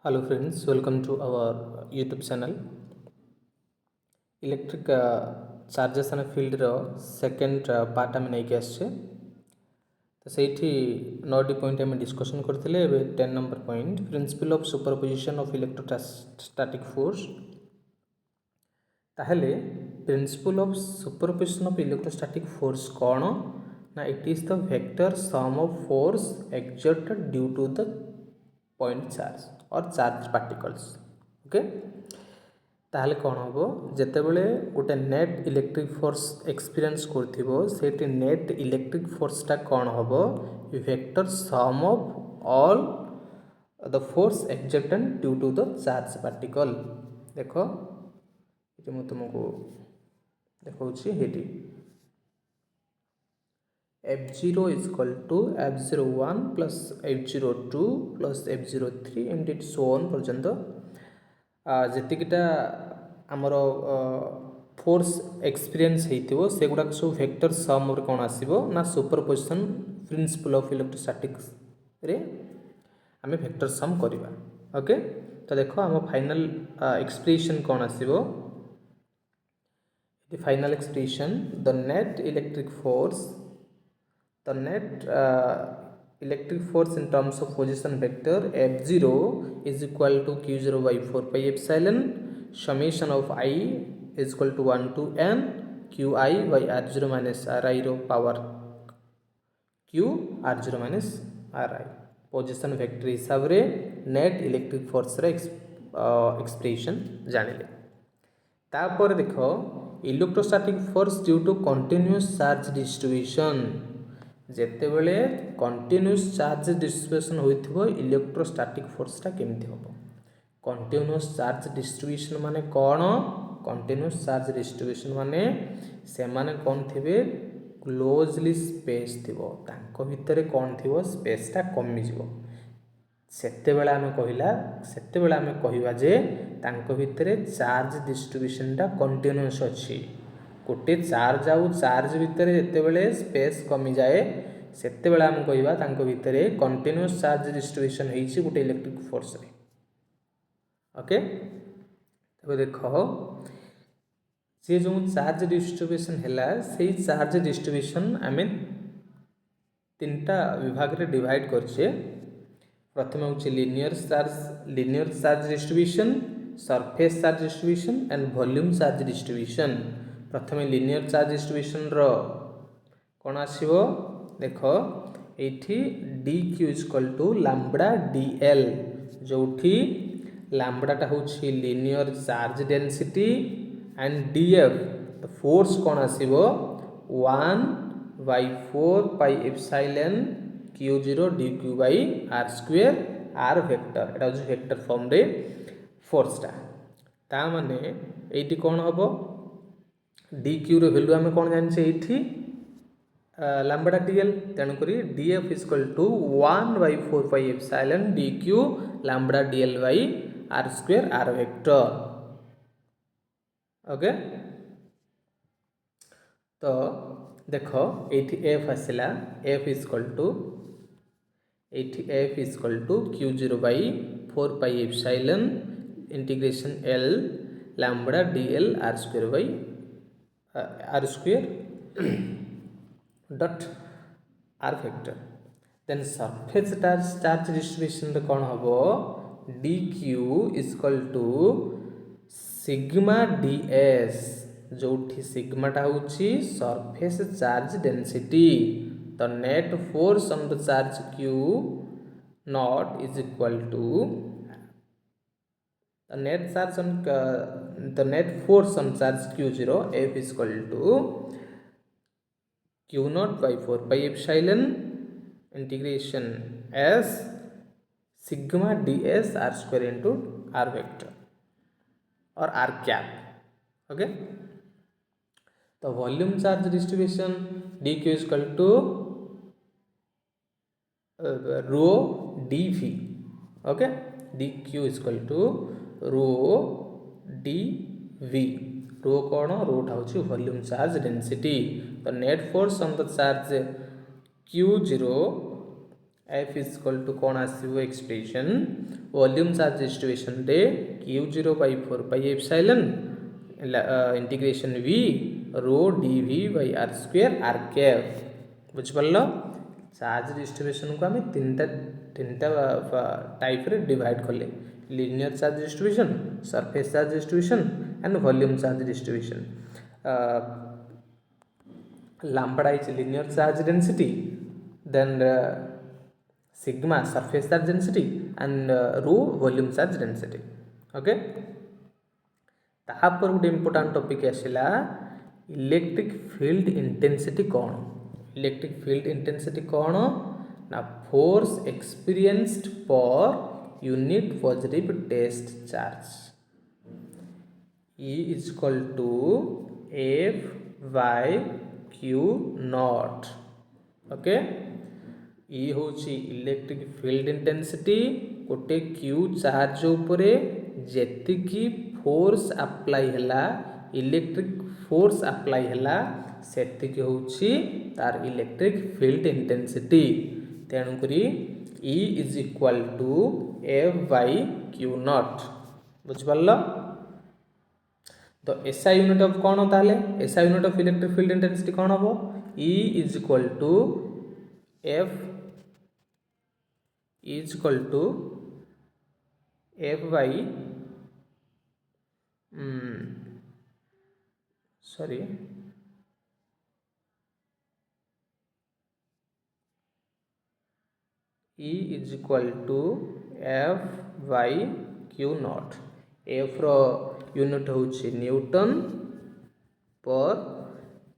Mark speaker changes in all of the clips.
Speaker 1: Hello friends, welcome to our YouTube channel. Electric charges and field ର second part ଆମେ ନେଇକି ଆସିଛେ। ତ ସେଇଠି 9ଟି ପଏଣ୍ଟ ଆମେ ଡିସ୍କସନ୍ କରିଥିଲେ। ଏବେ 10 number point principle of superposition of electrostatic force. ତାହେଲେ principle of superposition of electrostatic force କ'ଣ ନା it is the vector sum of force exerted due to the point charge और चार्ज पार्टिकल्स। ओके ताहले कौन हम जितेबले गोटे नेट इलेक्ट्रिक फोर्स एक्सपीरियंस करती नेट इलेक्ट्रिक फोर्सटा कौन हम vector sum of all the force exerted due to the charge particle. देख ये मुझे तुमको देखी F0 is equal to F01 plus F02 plus F03 and it so on पर्यंत जेतिकिटा आमर फोर्स एक्सपीरियंस होइतिबो सेगुडा सब वेक्टर सम रे कोन आसीबो ना सुपरपोजिशन प्रिंसिपल ऑफ इलेक्ट्रोस्टैटिक्स रे आमे वेक्टर सम करबा। ओके तो देखो आम फाइनल एक्सप्रेशन कोन आसीबो the final expression the net electric force the net electric force in terms of position vector F0 is equal to Q0 by 4 pi epsilon summation of I is equal to 1 to n Qi by R0 minus Ri rho power Q R0 minus Ri position vector हिसाब रे net electric force रे expression जानिले। तापर देखो electrostatic force due to continuous charge distribution जेतेबेले continuous charge distribution होइथिबो electrostatic फोर्सटा केमथि होबो। कंटीन्यूअस चार्ज डिस्ट्रीब्यूशन माने कोन कंटीन्यूअस चार्ज डिस्ट्रीब्यूशन माने से माने कोन थिबे क्लोजली स्पेस थिबो तांको भितरे कोन थिबो स्पेसटा कमी जिवो सेतेबेला आमे कहिबा जे तांको भितरे चार्ज डिस्ट्रीब्यूशनटा कंटीन्यूअस अछि। गोटे चार्ज आउ चार्ज भितर जितेबले स्पेस कमी जाए सेतेबेला हम कहिबा तांको भितरे कंटीन्यूअस चार्ज डिस्ट्रीब्यूशन होइछि गोटे इलेक्ट्रिक फोर्स रे। ओके तबे देखो जे जो चार्ज डिस्ट्रीब्यूशन हैला सेही चार्ज डिस्ट्रीब्यूशन आमे तीनटा विभाग रे डिवाइड करछे। प्रथम होछि linear charge distribution, surface charge distribution and volume charge distribution. प्रथम लिनियर चार्ज डिस्ट्रीब्यूशन रो कौन आसीबो देखो एठी dq is equal to lambda dl जोठी लैम्बडाटा होछि linear charge density and df the force कौन आसीबो 1/4 pi epsilon q0 dq by r square r vector एटा होछि वेक्टर फॉर्म रे फोर्सटा ता माने एठी कौन हबो dq रो वैल्यू आमे कोन जानि एठी लैम्बडा dl तेणुक df is equal to 1/4 pi epsilon dq lambda dl by r square r vector. Okay तो देखो एठी f आसिला f is equal to q0 by 4 pi epsilon integration l lambda dl r square by r square dot r vector then surface charge distribution रे कोन हबो dq is equal to sigma ds जोठी sigma टा होची surface charge density the net force on the charge q naught is equal to the net force on charge q0 F is equal to q naught by 4 pi epsilon integration s sigma ds r square into r vector or r cap। okay तो volume charge distribution dq is equal to rho dv। okay dq is equal to rho dv rho कौन रोटा हूँ volume charge density तो net force on the charge q0 F is equal to कौन आसिबो expression volume charge distribution रे Q0 by 4 pi epsilon integration V rho dV by r square r cap बुझ पल्लो charge distribution को आम तीनटा type रे डिवाइड कले linear charge distribution surface charge distribution and volume charge distribution lambda is linear charge density then sigma surface charge density and rho volume charge density okay तापर गोटे important topic आसिला electric field intensity कौन electric field intensity कौन ना force experienced per unit positive test charge E is equal to F by Q naught okay E होची electric field intensity गोटे Q charge उपरे जेतिकी force apply हैला electric force apply हैला सेतिकी होची तार इलेक्ट्रिक फील्ड इंटेंसिटी तेणु करी E is equal to F by Q naught बुझ पारलो तो SI यूनिट ऑफ कौन होता है SI unit of electric field intensity कौन हो E is equal to F is equal to F by sorry E is equal to F by Q naught F रो unit होची newton per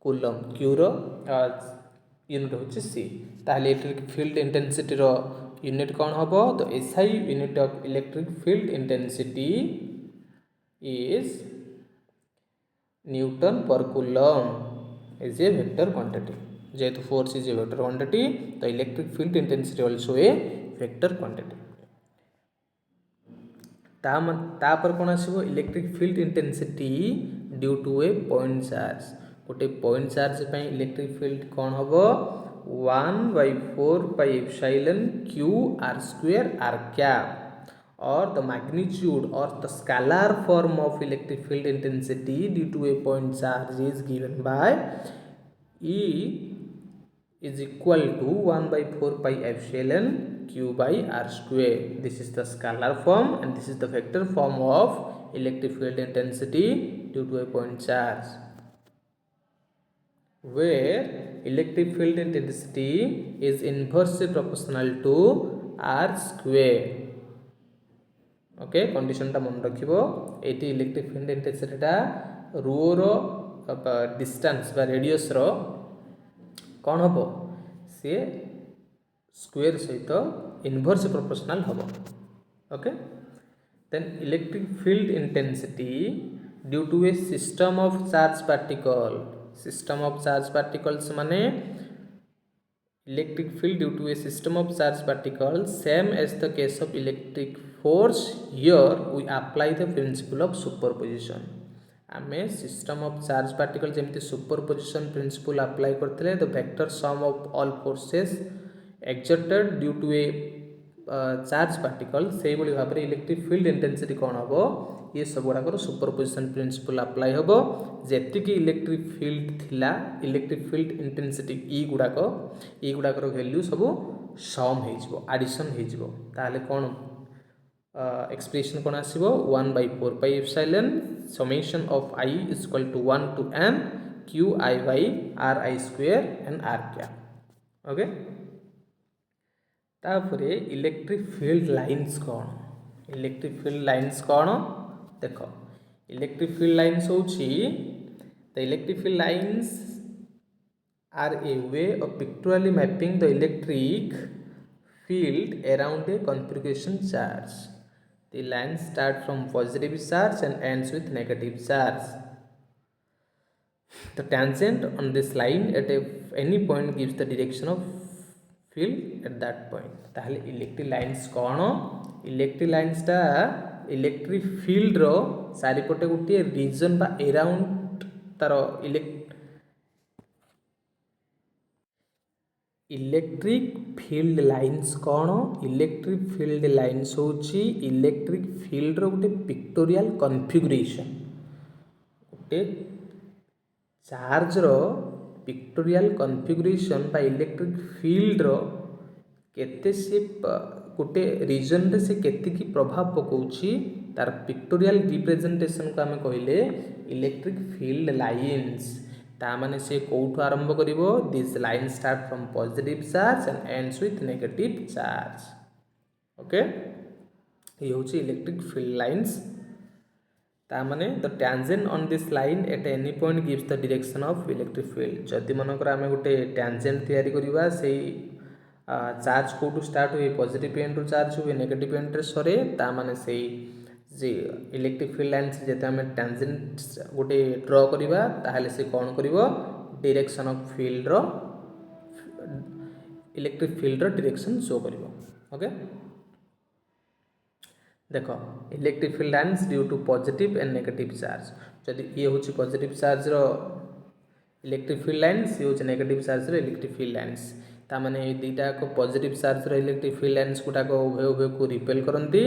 Speaker 1: coulomb Q रो unit होची C ताहले electric field intensity रो unit कौन होबो तो SI unit of electric field intensity is newton per coulomb is a vector quantity जेहेतु force is a vector quantity तो electric field intensity also a vector quantity तापर कौन आसो electric field intensity due to a point charge गोटे point charge पे electric field कौन हम 1/4 pi epsilon q r square r cap or the magnitude or the scalar form of electric field intensity due to a point charge is given by E is equal to 1/4 pi epsilon q by r square. This is the scalar form and this is the vector form of electric field intensity due to a point charge, where electric field intensity is inversely proportional to r square. Okay, condition टा मन रखिबो eighty electric field intensity टा रो रो distance बा radius रो कौन हबो से square सहित inverse proportional हबो. Okay, then electric field intensity due to a system of charge particle. System of charge particles माने electric field due to a system of charge particle same as the case of electric force. Here we apply the principle of superposition. आमे system of charge particle जेमती superposition principle apply करथिले the vector sum of all forces exerted due to a charge particle से भली भाव में electric field intensity कौन हम ये सब गुड़ाक सुपरपोजिशन प्रिंसिपल अप्लाई हम. जी इलेक्ट्रिक फील्ड थिला इलेक्ट्रिक फील्ड इंटेंसिटी ई गुड़ाकर वैल्यू सब सम हो आडिशन हो ताले कौन एक्सप्रेशन कौन आसो 1/4 pi epsilon summation of I is equal to 1 to n q I by r I square and r cap. ओके, तापरे इलेक्ट्रिक फील्ड लाइन्स कौन इलेक्ट्रिक फील्ड लाइन्स कौन देख इलेक्ट्रिक फील्ड लाइन्स होची the electric field lines are a way of pictorially mapping the electric field around a configuration charge. The lines start from positive charge and ends with negative charge. The tangent on this line at any point gives the direction of field at that point. ताहले electric lines कौन electric lines टा electric field रो चारिपटे गोटे reason बा around तार electric field lines कौन electric field lines होची electric field रो गोटे pictorial configuration गोटे चार्ज रो पिक्टोरियल कॉन्फिगरेशन बा इलेक्ट्रिक फील्ड रो केते से गोटे रीजन रे से केते की प्रभाव पकाउची तार पिक्टोरियल रिप्रेजेंटेशन को आम कहले इलेक्ट्रिक फील्ड लाइन्स ता माने से कोठु आरंभ करिवो this line start from positive charge and ends with negative charge okay ये होची इलेक्ट्रिक फील्ड लाइन्स ता माने the tangent on this line at any point gives the direction of electric field जदि मनकर आम गोटे टैंजेंट तैयारी करिवा सेही चार्ज कोठु स्टार्ट हुए पॉजिटिव एंड रु चार्ज हुए नेगेटिव एंड रे सरे ता माने सेही जे इलेक्ट्रिक फील्ड लाइन्स जेते आम टैंजेंट गोटे ड्रॉ करिवा ताहले से कोन करिवो डायरेक्शन ऑफ फील्ड रो इलेक्ट्रिक फील्ड रो डायरेक्शन शो करिवो ओके देखो electric field lines due to positive and negative charge जदि ये होची पॉजिटिव चार्ज रो इलेक्ट्रिक फील्ड लाइन्स ये होची नेगेटिव चार्ज रो इलेक्ट्रिक फील्ड लाइन्स ता माने दीटा को पॉजिटिव चार्ज रो इलेक्ट्रिक फील्ड लाइन्स गुटा को उभय उभय को रिपेल करंती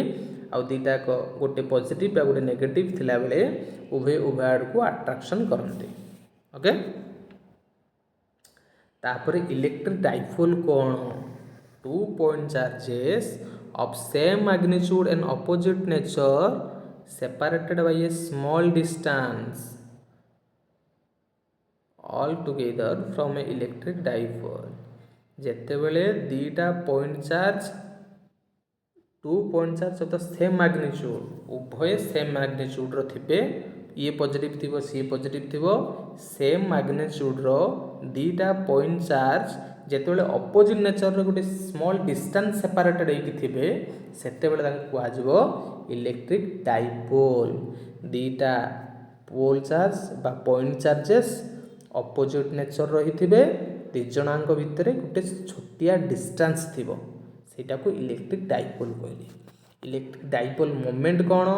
Speaker 1: आ दीटा को गोटे पॉजिटिव या गोटे नेगेटिव थिला बेले उभय उभय आड़ को अट्रैक्शन करंती ओके तापर electric dipole cone 2 point charges of same magnitude and opposite nature separated by a small distance all together from a electric dipole jette bele dita point charge 2 point charge of the same magnitude ubhoy same magnitude ro thibe ये positive थिबो सी positive थिबो same magnitude रो दीटा point charge जेतेबेले opposite nature रो गोटे small distance separated होइकी थिबे सेतेबेले ताको कुआ जिवो electric dipole दीटा पोल charge बा point charges opposite nature रही थिबे दिजणांक भितरे गोटे छोटिया डिस्टेंस थिबो सेटा को इलेक्ट्रिक डाइपोल कहले इलेक्ट्रिक डाइपोल मोमेंट कौन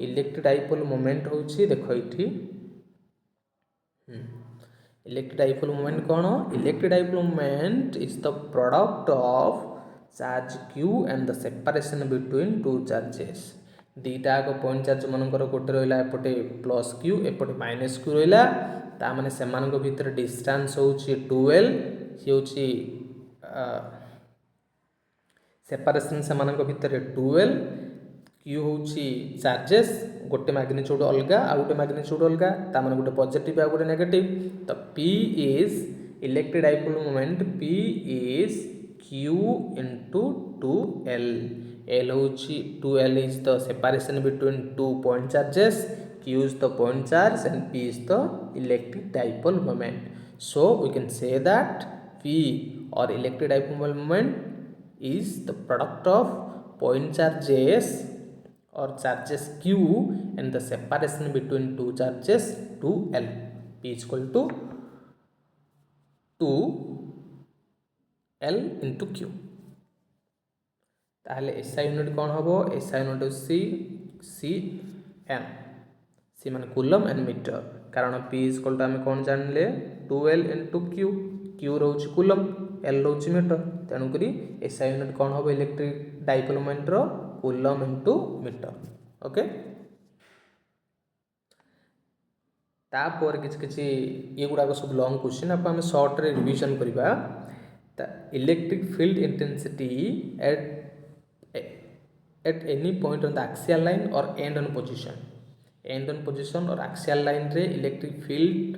Speaker 1: इलेक्ट्रिक डाइपोल मोमेंट होची देखो इठी इलेक्ट्रिक डाइपोल मोमेंट कौन electric dipole moment is the product of charge q and the separation between two charges दीटा को पॉइंट चार्ज मनकर गोटे रहिला एपटे प्लस q एपटे माइनस q रहिला ता माने सेमान को भीतर डिस्टेंस होची 12 हि होची सेपरेशन सेमान को भीतर 12 q होची चार्जेस गोटे मैग्नीट्यूड अलगा आ गोटे मैग्नीट्यूड अलगा ता माने गोटे पॉजिटिव आ गोटे नेगेटिव तो p is electric dipole moment p is q into 2l l होची 2l is the separation between two point charges q is the point charge and p is the electric dipole moment so we can say that p or electric dipole moment is the product of point charges or charges q and the separation between two charges 2l p is equal to 2l into q ताहले SI unit कौन हबो SI unit cm c माने coulomb and metre कारण p is equal to आमे कौन जानले 2l into q q रहउची coulomb l रहउची मीटर तेणु करी SI यूनिट कौन हबो इलेक्ट्रिक डाइपोल मोमेंट रो कूलम इनटू मीटर ओके तापर किछ किछ ये गुडा सब लॉन्ग क्वेश्चन आप हम शॉर्ट रे रिवीजन करबा the electric field intensity at any point on the axial line और एंड ऑन पोजीशन और एक्सियल लाइन रे इलेक्ट्रिक फील्ड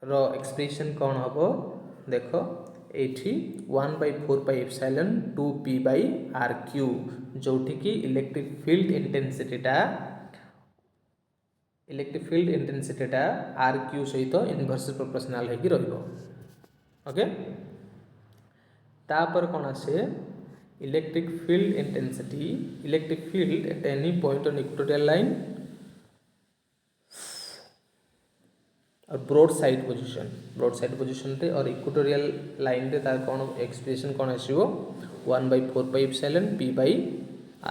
Speaker 1: रो एक्सप्रेशन कौन हबो देखो एठी 1/4 pi epsilon 2p by rq जोठी की इलेक्ट्रिक फील्ड इंटेंसिटी टा rq सहित इनवर्स प्रोपोर्शनल है कि रहइबो ओके तापर कोन आसे electric field intensity electric field at any point on equatorial line और ब्रॉड साइड पोजीशन रे और इक्वेटोरियल लाइन रे तार कोन एक्सप्रेशन कोन आसीबो 1/4 pi epsilon p by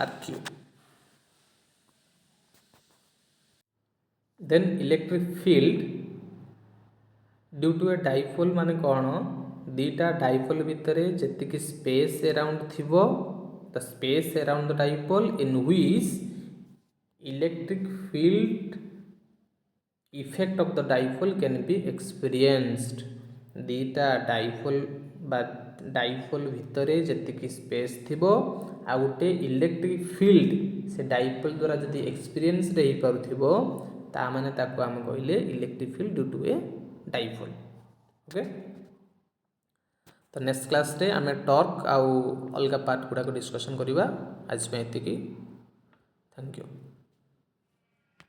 Speaker 1: rq then electric field due to a dipole माने कोन दीटा डाइपोल भितर जेतिकी स्पेस अराउंड थिबो the space around the dipole in which electric field effect of the dipole can be experienced दीटा dipole बा dipole भितर जेतिकी स्पेस थिबो आ गोटे इलेक्ट्रिक फील्ड से डाइपोल द्वारा जदि एक्सपीरियंस रही पारुथिबो ता माने ताको हम कहले electric field due to a dipole okay. तो नेक्स्ट क्लास रे आम टॉर्क आउ अलग पार्ट गुड़ाक डिस्कसन करवा आज एतिकी थैंक यू।